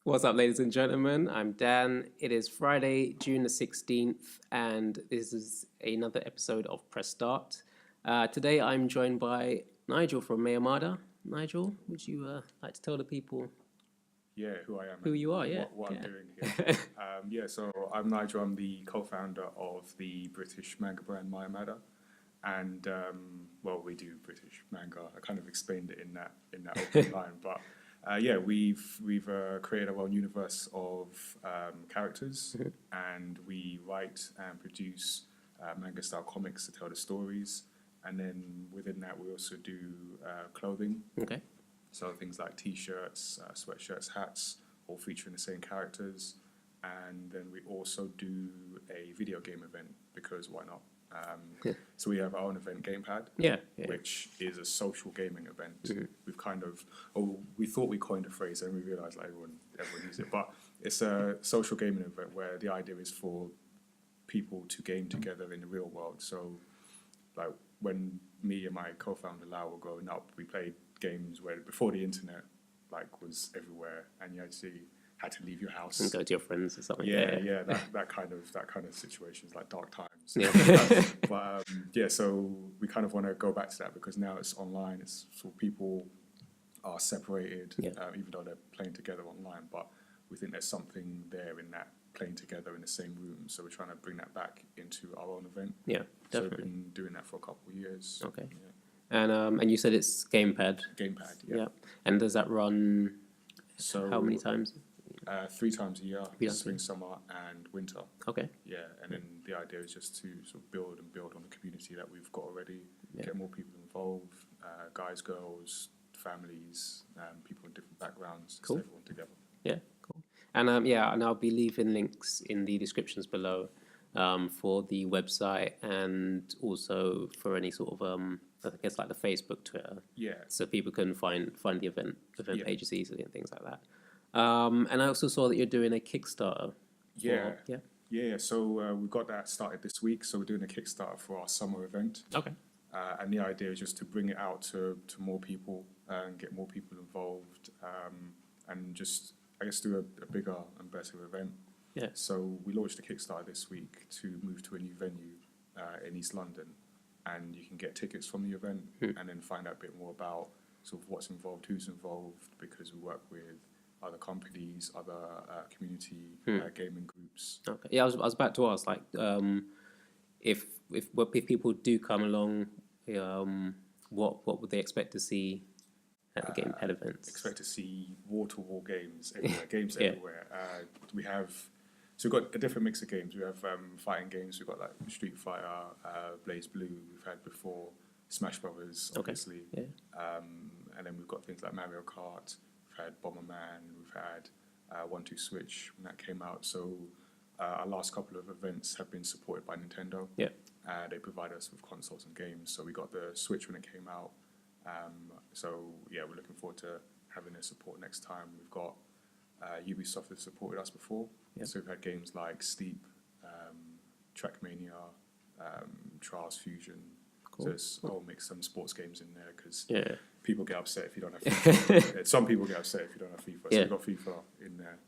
What's up, ladies and gentlemen? I'm Dan. It is Friday, June the 16th, and this is another episode of Press Start. Today, I'm joined by Nigel from Mayamada. Nigel, would you like to tell the people Who I am, who and you are? Yeah, what I'm doing here. So I'm Nigel. I'm the co-founder of the British manga brand Mayamada, and we do British manga. I kind of explained it in that opening line, but we've created our own universe of characters, and we write and produce manga-style comics to tell the stories, and then within that we also do clothing. Okay. So things like T-shirts, sweatshirts, hats, all featuring the same characters. And then we also do a video game event, because why not? So we have our own event, Gamepad, which is a social gaming event. We thought we coined a phrase, and we realised like everyone uses it. But it's a social gaming event where the idea is for people to game together in the real world. So like when me and my co-founder Lau were growing up, we played games where before the internet was everywhere, and you actually had to leave your house and go to your friends or something. That kind of situations, like dark times. So we kind of want to go back to that, because now it's online. It's sort of people are separated, even though they're playing together online, but we think there's something there in that playing together in the same room. So we're trying to bring that back into our own event. Yeah, definitely. So we've been doing that for a couple of years. Okay. And you said it's Gamepad. Gamepad, yeah. And does that run how many times? 3 times a year, spring, summer, and winter. Okay. Yeah, and then the idea is just to sort of build on the community that we've got already, get more people involved, guys, girls, families, people in different backgrounds, cool. Everyone together. Yeah, cool. And and I'll be leaving links in the descriptions below for the website, and also for any sort of I guess like the Facebook, Twitter. Yeah. So people can find the event pages easily and things like that. And I also saw that you're doing a Kickstarter. So we got that started this week. So we're doing a Kickstarter for our summer event. Okay. And the idea is just to bring it out to more people and get more people involved, and just, I guess, do a bigger and better event. Yeah. So we launched a Kickstarter this week to move to a new venue in East London, and you can get tickets from the event and then find out a bit more about sort of what's involved, who's involved, because we work with other companies, other community gaming groups. Okay. Yeah, I was about to ask, like, if people do come along, what would they expect to see at the Gamepad events? Expect to see wall-to-wall games everywhere. Everywhere. We've got a different mix of games. We have fighting games. We've got like Street Fighter, Blaze Blue. We've had before Smash Brothers, obviously. Okay. And then we've got things like Mario Kart. We've had Bomberman. We've had 1-2 Switch when that came out. So our last couple of events have been supported by Nintendo. Yeah. They provide us with consoles and games. So we got the Switch when it came out. We're looking forward to having their support next time. We've got Ubisoft has supported us before. Yeah. So we've had games like Steep, Trackmania, Trials Fusion. Cool. So it's all mix some sports games in there, because people get upset if you don't have FIFA. Some people get upset if you don't have FIFA. So we've got FIFA in there.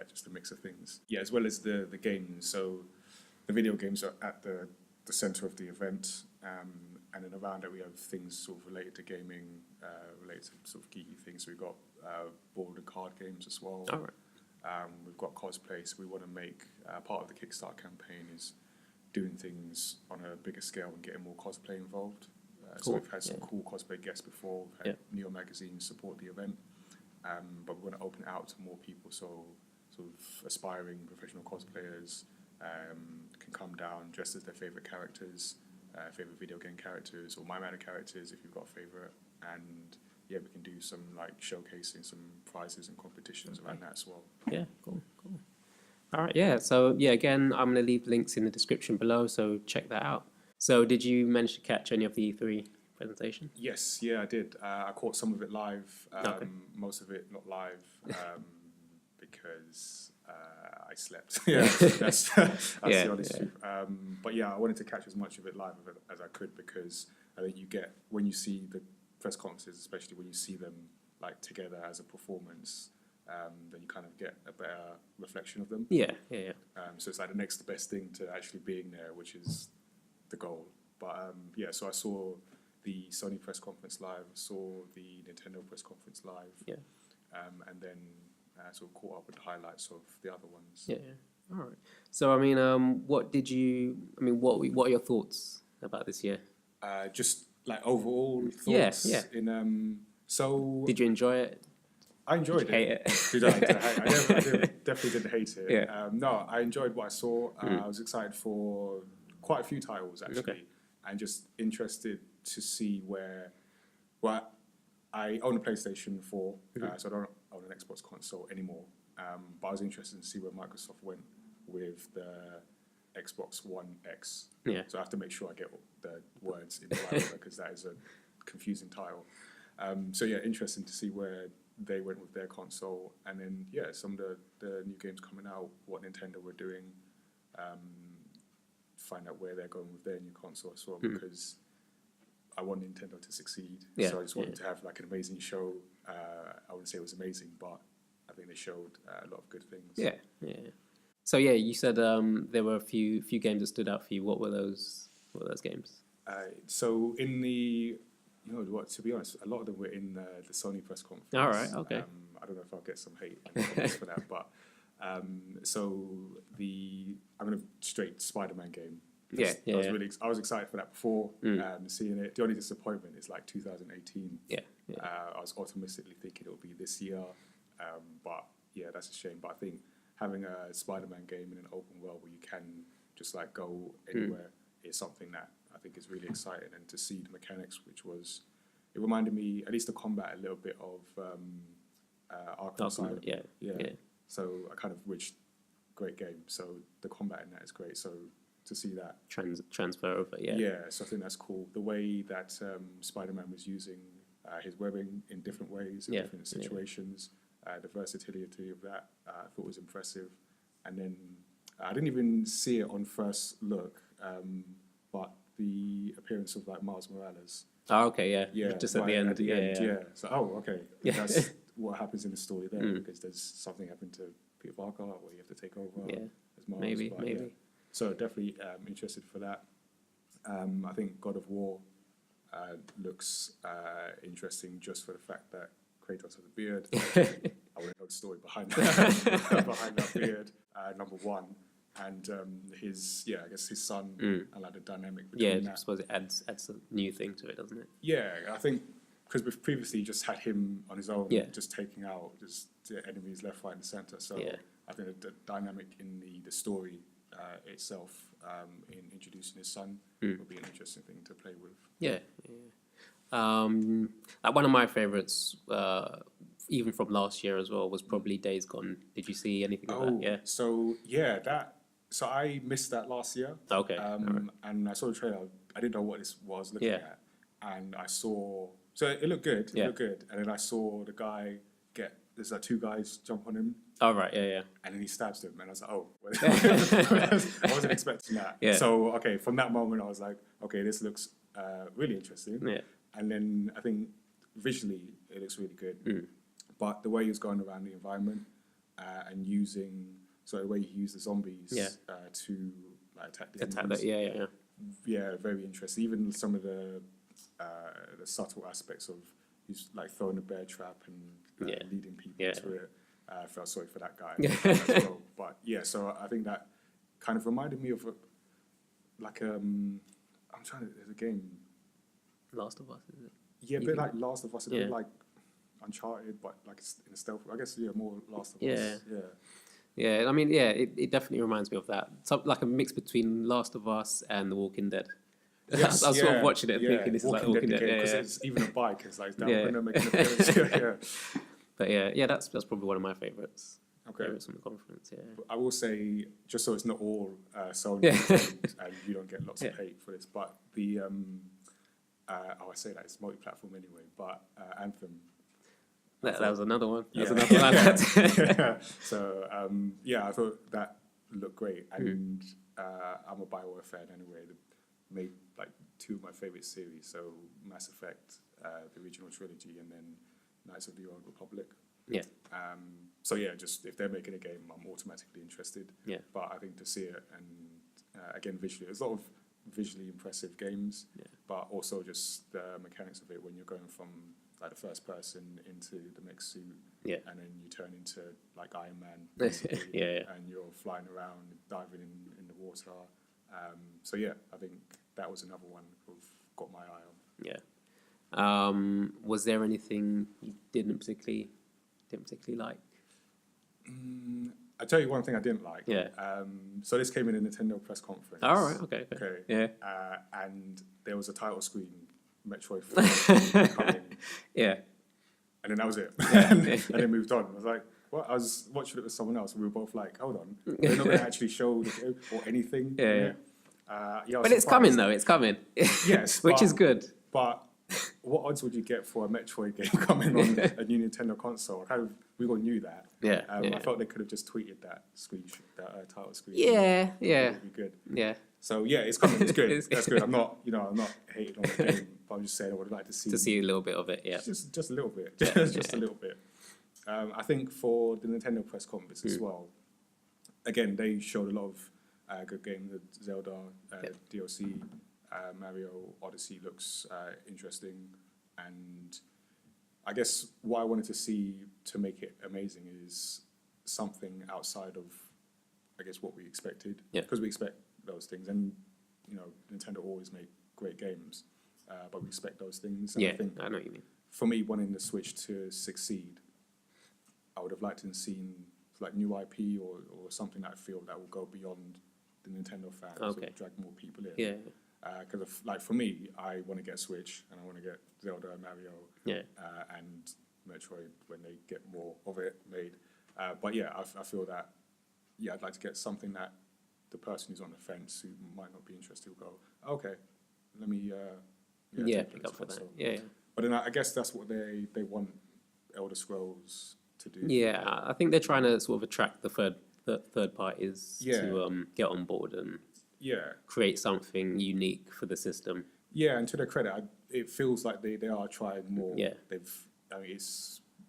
Just a mix of things. Yeah, as well as the games. So the video games are at the centre of the event. And then around it we have things sort of related to gaming, related to sort of geeky things. So we've got board and card games as well. All right. We've got cosplay. So we want to make part of the Kickstarter campaign is doing things on a bigger scale and getting more cosplay involved. Cool. So we've had some cool cosplay guests before. We've had Neo Magazine support the event, but we want to open it out to more people. So sort of aspiring professional cosplayers can come down dressed as their favourite characters. Favorite video game characters or Mayamada characters if you've got a favorite, and we can do some like showcasing some prizes and competitions around that as well. Yeah, cool. All right, so again, I'm going to leave links in the description below, so check that out. So did you manage to catch any of the E3 presentation? Yes, I did. I caught some of it live, most of it not live, because I slept. That's the honest truth. But I wanted to catch as much of it live as I could, because I think you get, when you see the press conferences, especially when you see them like together as a performance, then you kind of get a better reflection of them. Yeah, yeah, yeah. So it's like the next best thing to actually being there, which is the goal. But yeah, so I saw the Sony press conference live, saw the Nintendo press conference live, Yeah. and then sort of caught up with the highlights of the other ones. Yeah, yeah. All right. So, I mean, what are your thoughts about this year? Just like overall Yeah, thoughts yeah. in so Did you enjoy it? I enjoyed Did you hate it. it? I definitely didn't hate it. Yeah. No, I enjoyed what I saw. I was excited for quite a few titles actually, Okay. and just interested to see where. Well, I own a PlayStation 4, so I don't own an Xbox console anymore. But I was interested to see where Microsoft went with the Xbox One X. Yeah. So I have to make sure I get the words in the right order because that is a confusing title. So yeah, interesting to see where they went with their console, and then yeah, some of the new games coming out, what Nintendo were doing, find out where they're going with their new console as well, because I want Nintendo to succeed. Yeah, So I just wanted to have like an amazing show. I wouldn't say it was amazing, but I think they showed a lot of good things. Yeah, yeah. So yeah, you said there were a few games that stood out for you. What were those? What were those games? So in the, you know what? To be honest, a lot of them were in the Sony press conference. All right, okay. I don't know if I'll get some hate for that, but so I'm gonna straight Spider-Man game. Yeah, yeah. I was excited for that before seeing it. The only disappointment is like 2018. Yeah, I was optimistically thinking it would be this year, but yeah, that's a shame. But I think having a Spider-Man game in an open world where you can just like go anywhere is something that I think is really exciting. And to see the mechanics, it reminded me, at least the combat, a little bit of Arkham Asylum. Yeah. So which great game. So the combat in that is great. So to see that transfer over, yeah. Yeah, so I think that's cool. The way that Spider-Man was using his webbing in different ways, in different situations, the versatility of that, I thought was impressive. And then I didn't even see it on first look, but the appearance of like Miles Morales. Oh, okay, yeah. Yeah, Just at the end. Yeah. So, okay. Yeah. That's what happens in the story there, because there's something happened to Peter Parker where you have to take over as Miles. Maybe. Yeah. So definitely interested for that. I think God of War looks interesting just for the fact that Kratos has a beard. I want to know the story behind that beard, number one. And I guess his son and like the dynamic between that. I suppose it adds a new thing to it, doesn't it? Yeah, I think because we've previously just had him on his own, just taking out just the enemies left, right, and centre. So I think the dynamic in the story itself in introducing his son would be an interesting thing to play with. Yeah. Like one of my favourites, even from last year as well, was probably Days Gone. Did you see anything of that? Yeah. So I missed that last year. Okay. And I saw the trailer. I didn't know what this was looking at, and I saw. So it looked good. It looked good, and then I saw the guy there's like two guys jump on him. Oh, right, yeah. And then he stabs them, and I was like, oh. I wasn't expecting that. Yeah. So, okay, from that moment, I was like, okay, this looks really interesting. Yeah. And then I think visually, it looks really good. But the way he was going around the environment and the way he used the zombies to like, attack the enemies. Yeah, very interesting. Even some of the subtle aspects of he's like throwing a bear trap and leading people to it. I felt sorry for that guy as well. But yeah, so I think that kind of reminded me of there's a game. Last of Us, is it? Yeah, a bit like Last of Us, a bit like Uncharted, but like in a stealth. I guess more Last of Us. Yeah, I mean, it definitely reminds me of that. Like a mix between Last of Us and The Walking Dead. Yes, I was sort of watching it thinking this is like Walking Dead. Because it's even a bike. It's like down window making an appearance. But that's probably one of my favorites. Okay. Favorites from the conference. Yeah. I will say, just so it's not all Sony and you don't get lots of hate for this, but the I say that it's multi-platform anyway. But Anthem. That was another one. Yeah. That's another one. So I thought that looked great, and I'm a BioWare fan anyway. They made like two of my favorite series, so Mass Effect, the original trilogy, and then Knights of the Old Republic. Yeah. So yeah, just if they're making a game, I'm automatically interested. Yeah. But I think to see it and again visually, there's a lot of visually impressive games. Yeah. But also just the mechanics of it when you're going from like the first person into the mech suit. Yeah. And then you turn into like Iron Man. Basically, Yeah. And you're flying around, diving in the water. So yeah, I think that was another one who've got my eye on. Yeah. Was there anything you didn't particularly like? I tell you one thing I didn't like. Yeah. So this came in a Nintendo press conference. All right. Okay. Yeah. And there was a title screen, Metroid 4 coming. Yeah. And then that was it. Yeah. And then moved on. I was like, what? I was watching it with someone else, and we were both like, hold on, they're not going to actually show the game or anything. Yeah. Yeah, But it's coming though. It's coming. Yes, Which is good. But what odds would you get for a Metroid game coming on a new Nintendo console? We all knew that. Yeah. I felt they could have just tweeted that screenshot, that title screen. Yeah. It would be good. Yeah. So yeah, it's coming. It's good. That's good. I'm not hating on the game, but I'm just saying I would like to see a little bit of it. Yeah. just a little bit, just a little bit. I think for the Nintendo press conference as well, again they showed a lot of good games. The Zelda DLC, Mario Odyssey looks interesting, and I guess what I wanted to see to make it amazing is something outside of, I guess, what we expected. Yeah. Because we expect those things, and Nintendo always make great games, but we expect those things. And Yeah. I think I know what you mean. for me, wanting the Switch to succeed, I would have liked to have seen like new IP or something that I feel that will go beyond the Nintendo fans or drag more people in. Yeah. Because like for me, I want to get Switch and I want to get Zelda and Mario and Metroid when they get more of it made. But yeah, I feel that I'd like to get something that the person who's on the fence who might not be interested will go, okay, let me Pick up for that. Yeah. But then I guess that's what they want Elder Scrolls to do. Yeah, I think they're trying to sort of attract the third parties to get on board and create something unique for the system. Yeah, and to their credit, it feels like they are trying more. Yeah.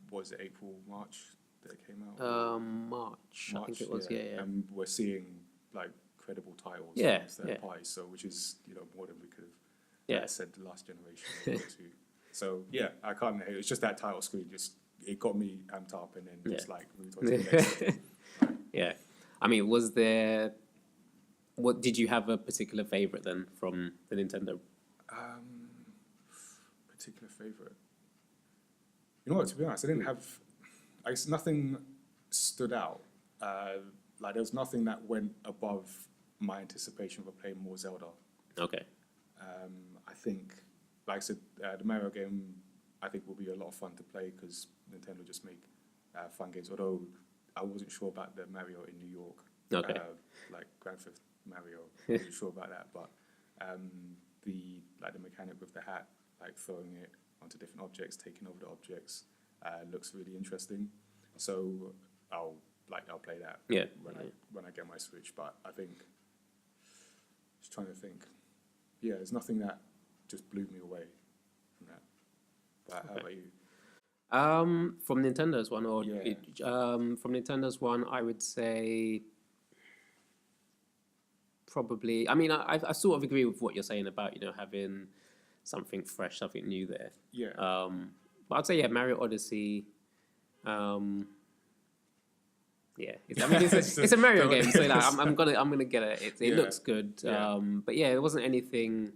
Was it April, March that it came out? March, I think it was. Yeah. And we're seeing like credible titles from third parties, so which is more than we could have said the last generation or two. So yeah, I can't hate it. It's just that title screen it got me amped up, and then just like moved on to the next thing. Yeah. I mean, what did you have a particular favorite then from the Nintendo? Particular favorite. You know what? To be honest, I didn't have. I guess nothing stood out. Like there was nothing that went above my anticipation for playing more Zelda. Okay. I think, like I said, the Mario game I think will be a lot of fun to play because Nintendo just make fun games. Although I wasn't sure about the Mario in New York. Okay. Like Grand Theft Mario, I wasn't sure about that. But the mechanic with the hat, like throwing it onto different objects, taking over the objects, looks really interesting. So I'll play that when I get my Switch. But I think just trying to think. Yeah, there's nothing that just blew me away from that. But how about you? From Nintendo's one, from Nintendo's one, I would say probably. I mean, I sort of agree with what you're saying about having something fresh, something new there. Yeah. But I'd say Mario Odyssey. It's a Mario game, so I'm gonna get it. It looks good. But it wasn't anything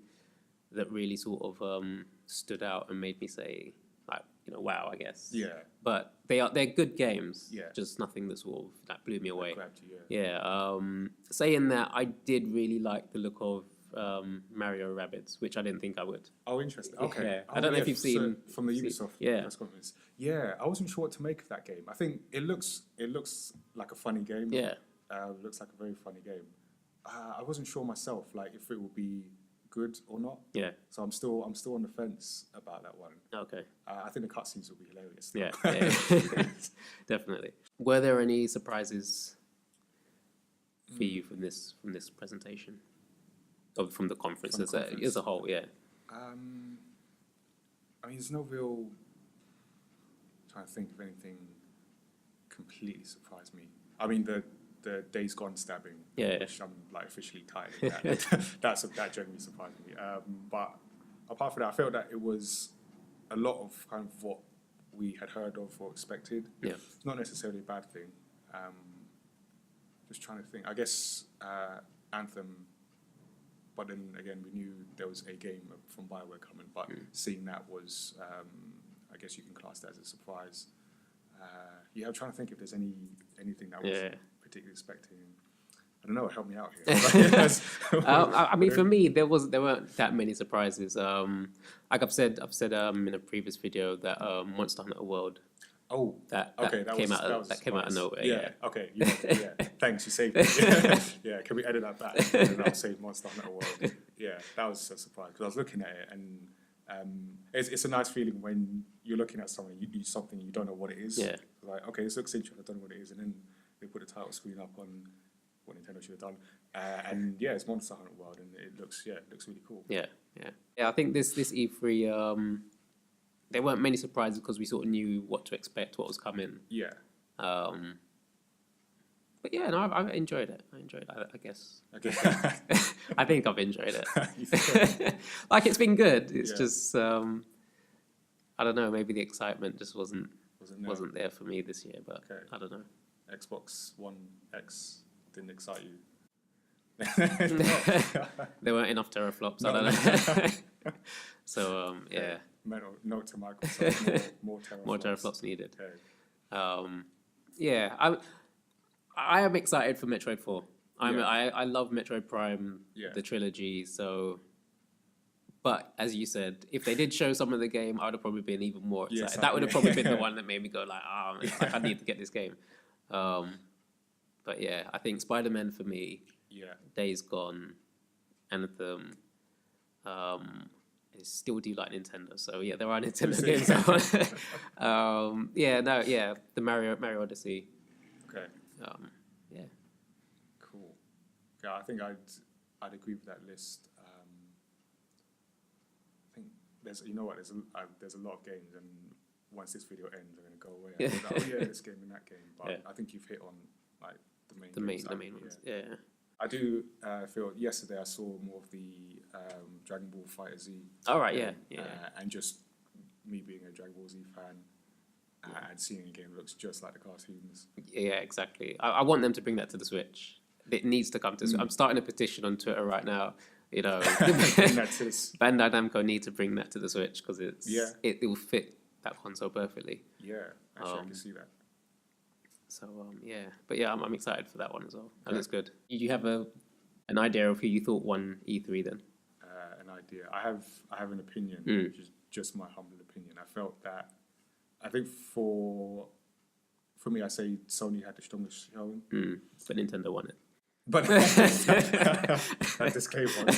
that really sort of stood out and made me say wow, I guess. Yeah. But they're good games. Yeah. Just nothing that sort of blew me away. Grabbed you, Yeah. Saying that, I did really like the look of Mario Rabbids, which I didn't think I would. Oh, interesting. Okay. Yeah. I don't know if you've seen from the Ubisoft press conference. Yeah, I wasn't sure what to make of that game. I think it looks like a funny game. Yeah. Looks like a very funny game. I wasn't sure myself, like if it would be good or not. Yeah. So I'm still on the fence about that one. Okay. I think the cutscenes will be hilarious. Yeah. Definitely. Were there any surprises for you from this presentation? Or from the conference as a whole, yeah. I mean, there's no real. Trying to think of anything completely completely surprised me. I mean, the Days Gone stabbing, Yeah. which I'm like officially titling that. That genuinely surprised me. But apart from that, I felt that it was a lot of kind of what we had heard of or expected. Yeah. It's not necessarily a bad thing. Just trying to think. I guess Anthem, but then again, we knew there was a game from BioWare coming, but seeing that was, I guess you can class that as a surprise. Yeah, I'm trying to think if there's anything that I was particularly expecting. I don't know, help me out here. I mean, for me, there weren't that many surprises. Like I've said in a previous video that Monster Hunter World. Oh, that came out of nowhere. Yeah. Okay. Yeah. Thanks, you saved me. Yeah. Can we edit that back? And I'll save Monster Hunter World. Yeah, that was a surprise because I was looking at it and it's a nice feeling when you're looking at something you don't know what it is. Yeah. Like, okay, this looks interesting. I don't know what it is, and then they put the title screen up on what Nintendo should have done. And yeah, it's Monster Hunter World, and it looks really cool. Yeah. I think this E3. There weren't many surprises because we sort of knew what to expect, what was coming. Yeah. But yeah, no, I enjoyed it. I guess. Okay. I think I've enjoyed it. Like, it's been good. It's just, I don't know, maybe the excitement just wasn't there for me this year, but I don't know. Xbox One X didn't excite you? There weren't enough teraflops, I don't know. So, yeah. Note to Microsoft, more teraflops. More teraflops needed. Okay. Yeah, I am excited for Metroid 4. I love Metroid Prime, the trilogy. So, but as you said, if they did show some of the game, I would have probably been even more excited. That would have probably been the one that made me go like, I need to get this game. But yeah, I think Spider-Man for me. Yeah. Days Gone, Anthem. I still do like Nintendo, so yeah, there are Nintendo games. The Mario Odyssey. Okay. Yeah. Cool. Yeah, I think I'd agree with that list. I think there's a lot of games, and once this video ends, I'm gonna go away. And like, this game and that game. But I think you've hit on like the main ones. Yeah. I do feel yesterday I saw more of the Dragon Ball Fighter Z. All right, and just me being a Dragon Ball Z fan and seeing a game that looks just like the cartoons. Yeah, exactly. I want them to bring that to the Switch. It needs to come to. I'm starting a petition on Twitter right now. You know, Bandai Namco need to bring that to the Switch because it will fit that console perfectly. Yeah, actually, I can see that. So but yeah, I'm excited for that one as well. That looks good. Did you have an idea of who you thought won E3 then? An idea. I have an opinion, which is just my humble opinion. I felt that I think for me, I say Sony had the strongest showing, but Nintendo won it. But that disclaimer, but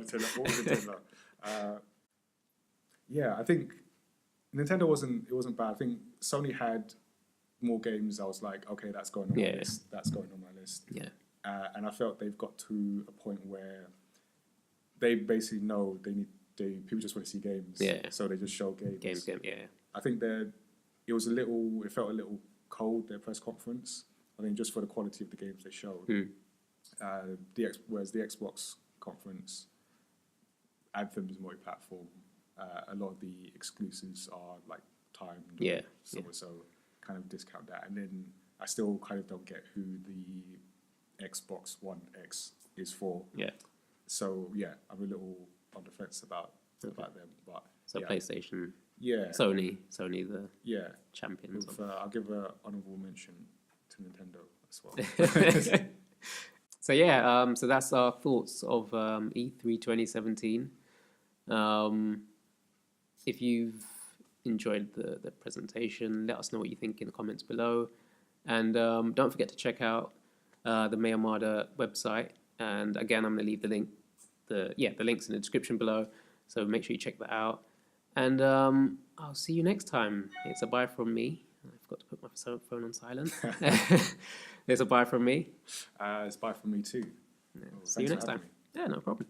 Nintendo. Yeah, I think Nintendo wasn't bad. I think Sony had more games. I was like, okay, that's going on my list. That's going on my list. Yeah. And I felt they've got to a point where they basically know people just want to see games. Yeah. So they just show games. Games. Yeah. I think it felt a little cold, their press conference. I think just for the quality of the games they showed. Whereas the Xbox conference, Anthem is multi-platform. A lot of the exclusives are like timed. So kind of discount that. And then I still kind of don't get who the Xbox One X is for. Yeah. So yeah, I'm a little on the fence about them. But PlayStation. Yeah. Sony the champions. I'll give an honourable mention to Nintendo as well. So so that's our thoughts of E3 2017. If you've enjoyed the presentation, let us know what you think in the comments below, and don't forget to check out the Mayamada website. And again, I'm going to leave the links in the description below, so make sure you check that out. And I'll see you next time. It's a bye from me. I forgot to put my phone on silent. It's a bye from me. It's bye from me too. Yeah. See you next time. Yeah, no problem.